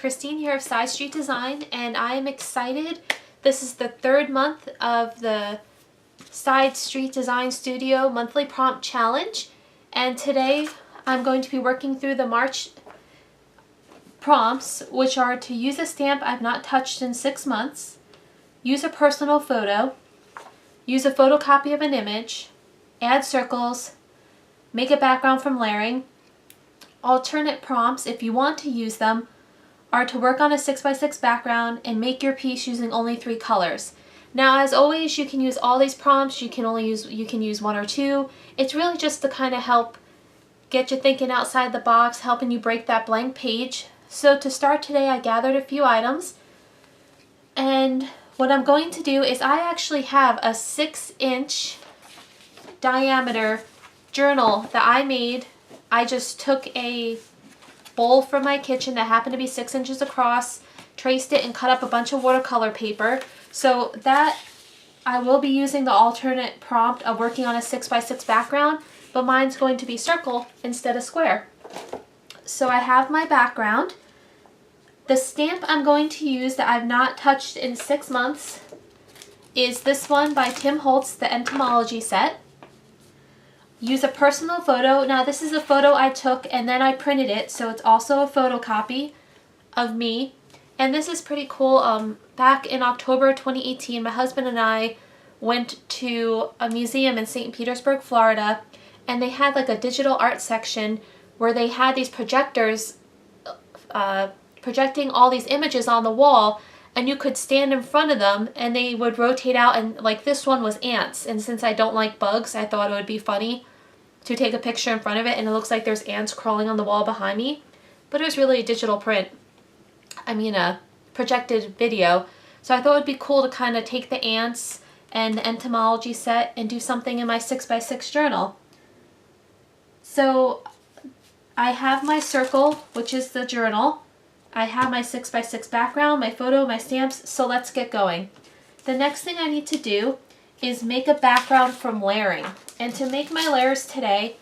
Christine here of Side Street Design, and I am excited. This is the third month of the Side Street Design Studio monthly prompt challenge, and today I'm going to be working through the March prompts, which are to use a stamp I've not touched in 6 months, use a personal photo, use a photocopy of an image, add circles, make a background from layering. Alternate prompts, if you want to use them, are to work on a 6x6 background and make your piece using only 3 colors. Now, as always, you can use all these prompts. You can use 1 or 2. It's really just to kind of help get you thinking outside the box, helping you break that blank page. So to start today, I gathered a few items, and what I'm going to do is I actually have a 6-inch diameter journal that I made. I just took a bowl from my kitchen that happened to be 6 inches across, traced it, and cut up a bunch of watercolor paper. So that I will be using the alternate prompt of working on a 6x6 background, but mine's going to be circle instead of square. So I have my background. The stamp I'm going to use that I've not touched in 6 months is this one by Holtz, the Entomology set. Use a personal photo. Now this is a photo I took and then I printed it, so it's also a photocopy of me. And this is pretty cool. Back in October 2018, my husband and I went to a museum in St. Petersburg, Florida, and they had like a digital art section where they had these projectors projecting all these images on the wall, and you could stand in front of them and they would rotate out, and like this one was ants, and since I don't like bugs, I thought it would be funny to take a picture in front of it, and it looks like there's ants crawling on the wall behind me, but it was really a digital print. I mean a projected video. So I thought it would be cool to kind of take the ants and the Entomology set and do something in my 6x6 journal. So I have my circle, which is the journal. I have my 6x6 background, my photo, my stamps, so let's get going. The next thing I need to do is make a background from layering. And to make my layers today,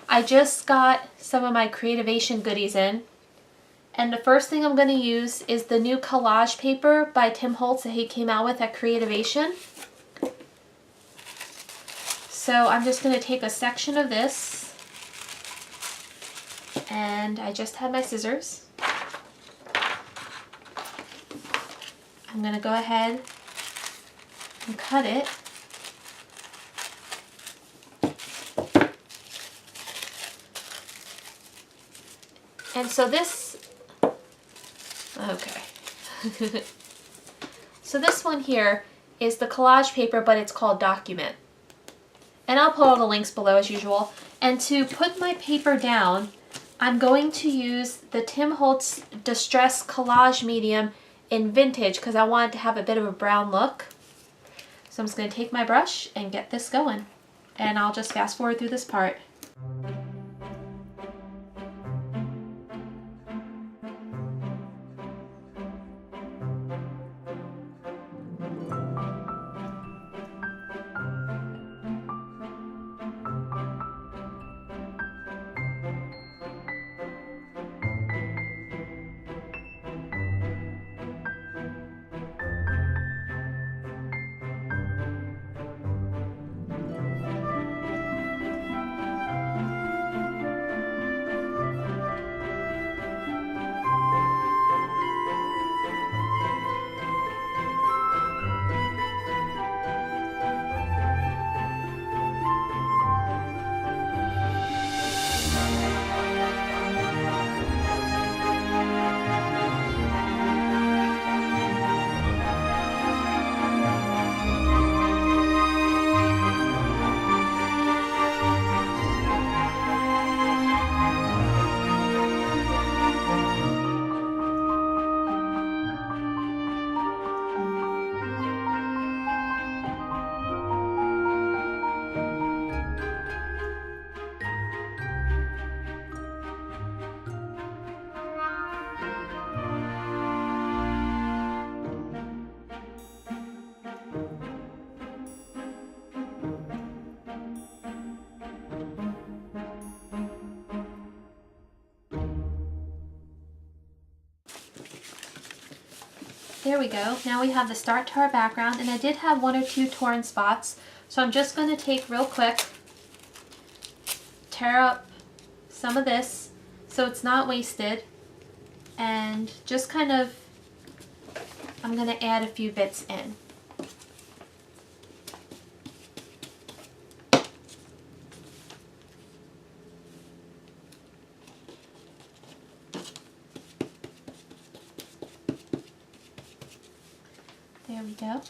I just got some of my Creativation goodies in. And the first thing I'm going to use is the new Collage paper by Holtz that he came out with at Creativation. So I'm just going to take a section of this, and I just had my scissors. I'm going to go ahead and cut it. And so this, okay. So this one here is the Collage paper, but it's called Document. And I'll put all the links below as usual. And to put my paper down, I'm going to use the Holtz Distress Collage Medium in Vintage because I want it to have a bit of a brown look. So I'm just going to take my brush and get this going. And I'll just fast forward through this part. There we go. Now we have the start to our background, and I did have one or two torn spots, so I'm just going to take real quick, tear up some of this so it's not wasted, and just kind of, I'm going to add a few bits in. There we go.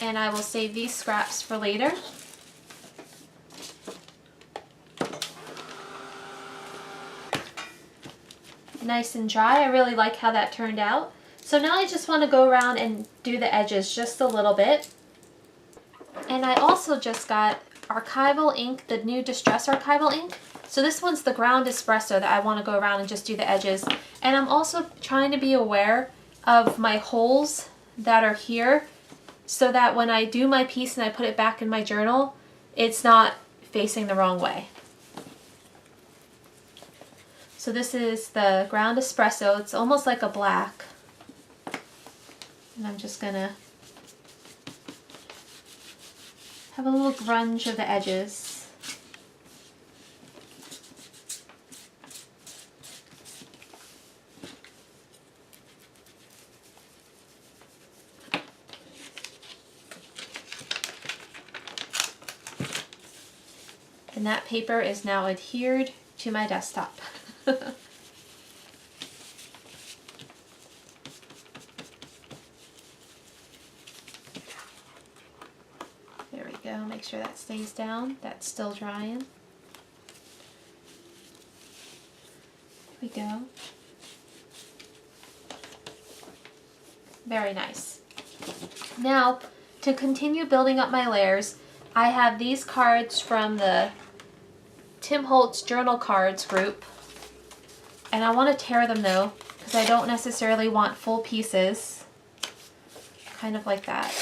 And I will save these scraps for later. Nice and dry. I really like how that turned out. So now I just want to go around and do the edges just a little bit. And I also just got Archival ink, the new Distress Archival ink. So this one's the ground espresso that I want to go around and just do the edges. And I'm also trying to be aware of my holes that are here so that when I do my piece and I put it back in my journal, it's not facing the wrong way. So this is the ground espresso. It's almost like a black. And I'm just gonna have a little grunge of the edges. And that paper is now adhered to my desktop. There we go, make sure that stays down. That's still drying. There we go. Very nice. Now, to continue building up my layers, I have these cards from the Tim Holtz Journal Cards group, and I want to tear them though because I don't necessarily want full pieces, kind of like that.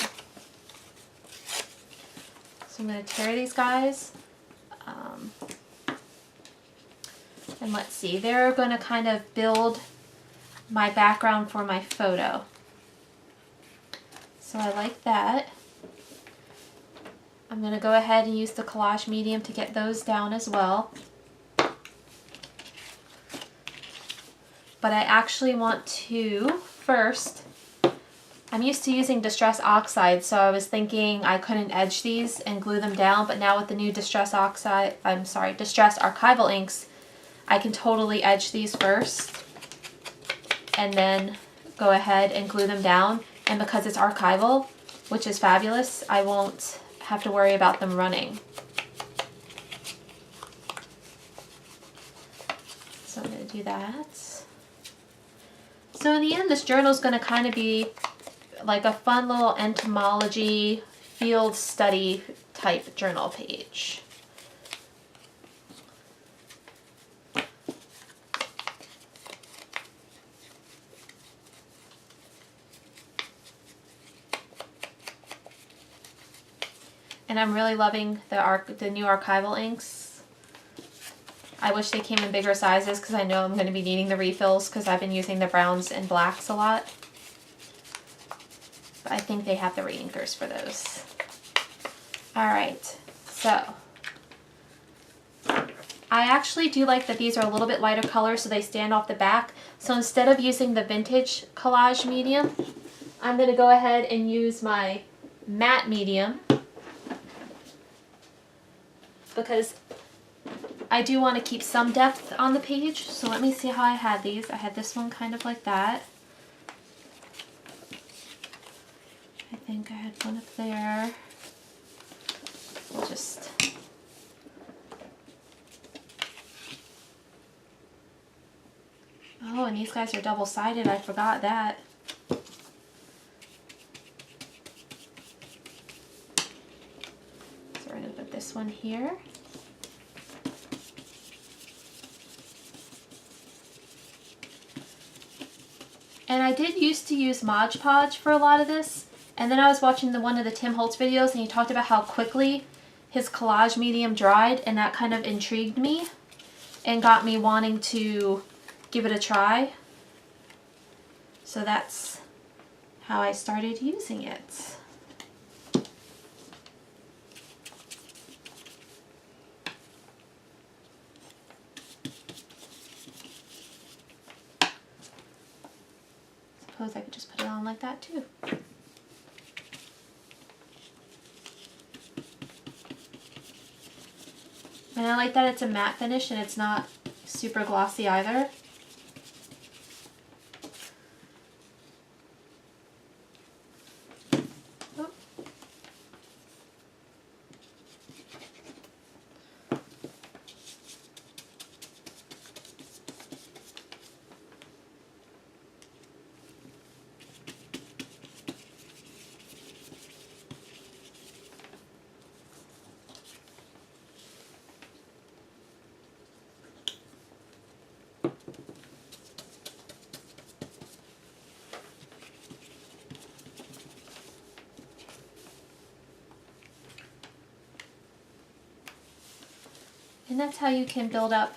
So I'm going to tear these guys, and let's see, they're going to kind of build my background for my photo. So I like that. I'm going to go ahead and use the collage medium to get those down as well. But I actually want to first, I'm used to using Distress Oxide, so I was thinking I couldn't edge these and glue them down, but now with the new Distress Archival inks, I can totally edge these first and then go ahead and glue them down. And because it's archival, which is fabulous, I won't have to worry about them running. So I'm going to do that. So in the end, this journal is going to kind of be like a fun little entomology field study type journal page. And I'm really loving the new archival inks. I wish they came in bigger sizes because I know I'm going to be needing the refills because I've been using the browns and blacks a lot. But I think they have the reinkers for those. Alright, so I actually do like that these are a little bit lighter color so they stand off the back. So instead of using the vintage collage medium, I'm going to go ahead and use my matte medium, because I do want to keep some depth on the page. So let me see how I had these. I had this one kind of like that. I think I had one up there. We'll just... Oh, and these guys are double-sided. I forgot that. So we're going to put this one here. And I did used to use Mod Podge for a lot of this, and then I was watching one of the Tim Holtz videos and he talked about how quickly his collage medium dried, and that kind of intrigued me and got me wanting to give it a try. So that's how I started using it. Suppose I could just put it on like that too. And I like that it's a matte finish and it's not super glossy either. And that's how you can build up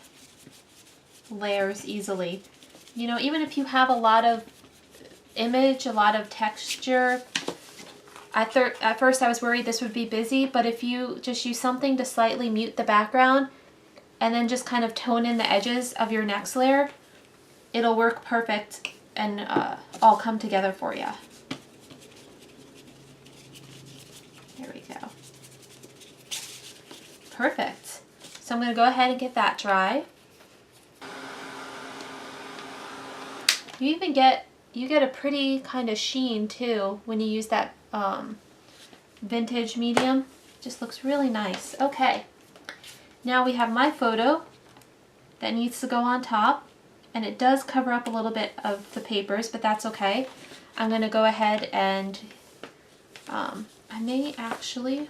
layers easily. You know, even if you have a lot of image, a lot of texture, at first I was worried this would be busy, but if you just use something to slightly mute the background and then just kind of tone in the edges of your next layer, it'll work perfect and all come together for you. There we go. Perfect. So I'm going to go ahead and get that dry. You get a pretty kind of sheen too when you use that vintage medium. Just looks really nice. Okay, now we have my photo that needs to go on top, and it does cover up a little bit of the papers, but that's okay. I'm going to go ahead and I may actually,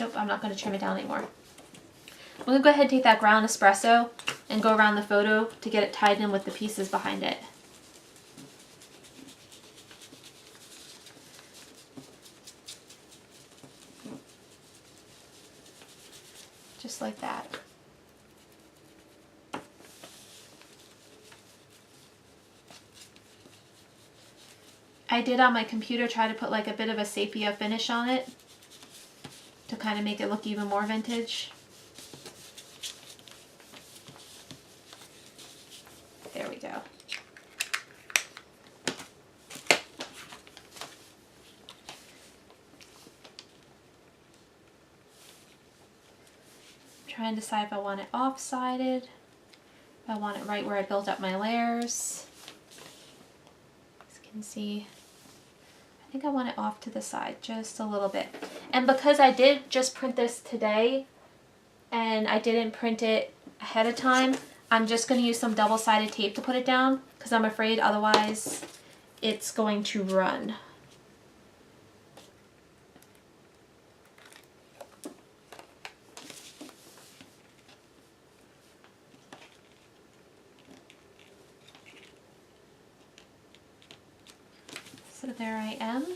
nope, I'm not going to trim it down anymore. I'm going to go ahead and take that ground espresso and go around the photo to get it tied in with the pieces behind it. Just like that. I did on my computer try to put like a bit of a sepia finish on it to kind of make it look even more vintage. There we go. Trying to decide if I want it off-sided, if I want it right where I built up my layers. As you can see, I think I want it off to the side just a little bit. And because I did just print this today and I didn't print it ahead of time, I'm just going to use some double-sided tape to put it down because I'm afraid otherwise it's going to run. So there I am.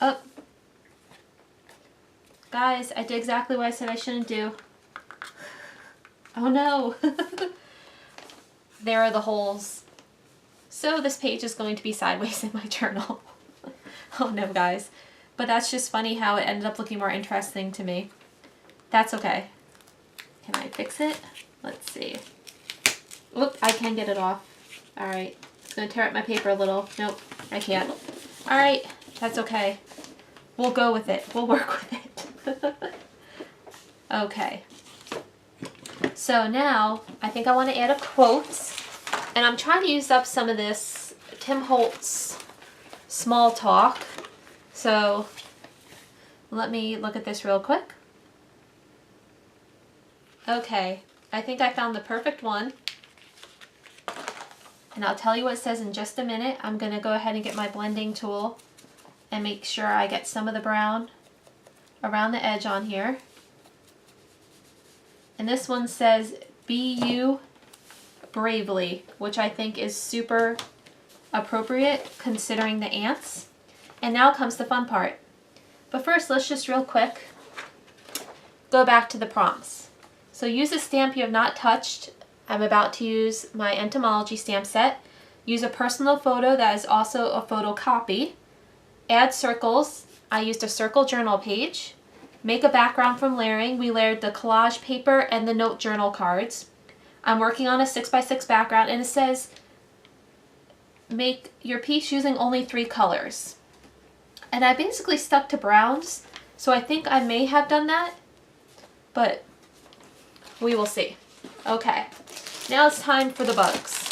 Oh, guys, I did exactly what I said I shouldn't do. Oh no. There are the holes. So this page is going to be sideways in my journal. Oh no, guys. But that's just funny how it ended up looking more interesting to me. That's okay. Can I fix it? Let's see. Oop, I can get it off. Alright. It's going to tear up my paper a little. Nope, I can't. Alright, that's okay. We'll go with it. We'll work with it. Okay. So now, I think I want to add a quote. And I'm trying to use up some of this Tim Holtz small talk. So, let me look at this real quick. Okay, I think I found the perfect one. And I'll tell you what it says in just a minute. I'm going to go ahead and get my blending tool and make sure I get some of the brown around the edge on here. And this one says, "Be you bravely," which I think is super appropriate considering the ants. And now comes the fun part. But first, let's just real quick go back to the prompts. So use a stamp you have not touched I'm about to use my Entomology stamp set. Use a personal photo that is also a photocopy. Add circles. I used a circle journal page. Make a background from layering. We layered the collage paper and the note journal cards. I'm working on a 6x6 background, and it says make your piece using only 3 colors. And I basically stuck to browns, so I think I may have done that, but we will see. Okay, now it's time for the bugs.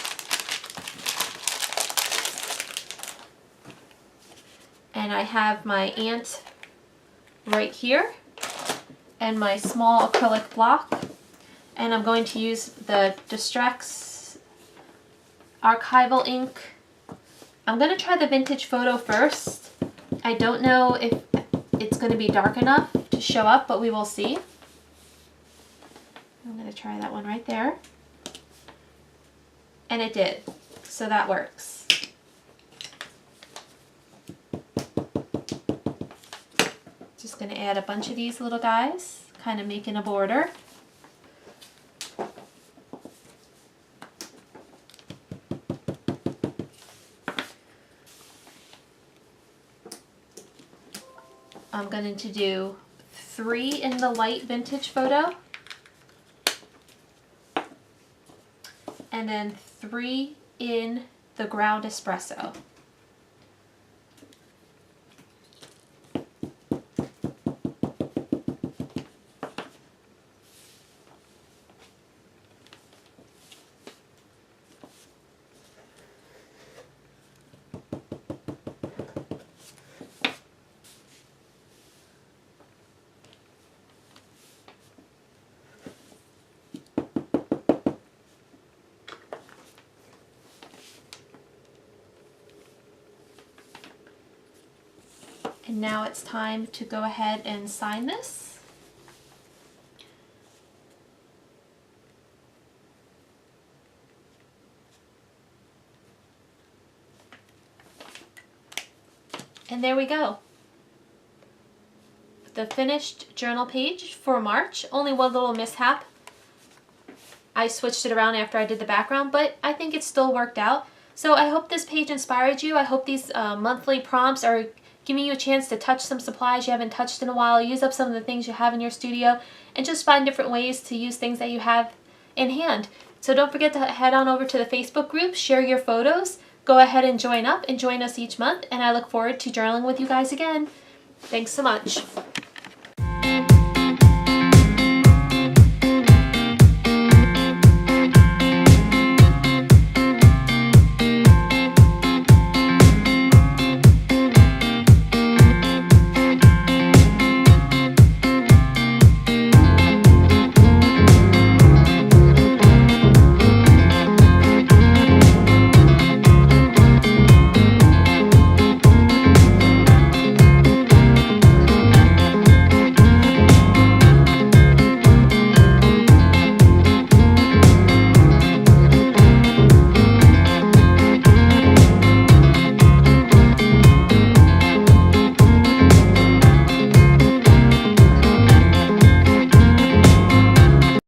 And I have my ant right here and my small acrylic block, and I'm going to use the Distress Archival ink. I'm going to try the vintage photo first. I don't know if it's going to be dark enough to show up, but we will see. I'm going to try that one right there. And it did, so that works. Just going to add a bunch of these little guys, kind of making a border. I'm going to do 3 in the light vintage photo, and then 3 in the ground espresso. And now it's time to go ahead and sign this. And there we go. The finished journal page for March. Only one little mishap. I switched it around after I did the background, but I think it still worked out. So I hope this page inspired you. I hope these monthly prompts are giving you a chance to touch some supplies you haven't touched in a while, use up some of the things you have in your studio, and just find different ways to use things that you have in hand. So don't forget to head on over to the Facebook group, share your photos, go ahead and join up and join us each month, and I look forward to journaling with you guys again. Thanks so much.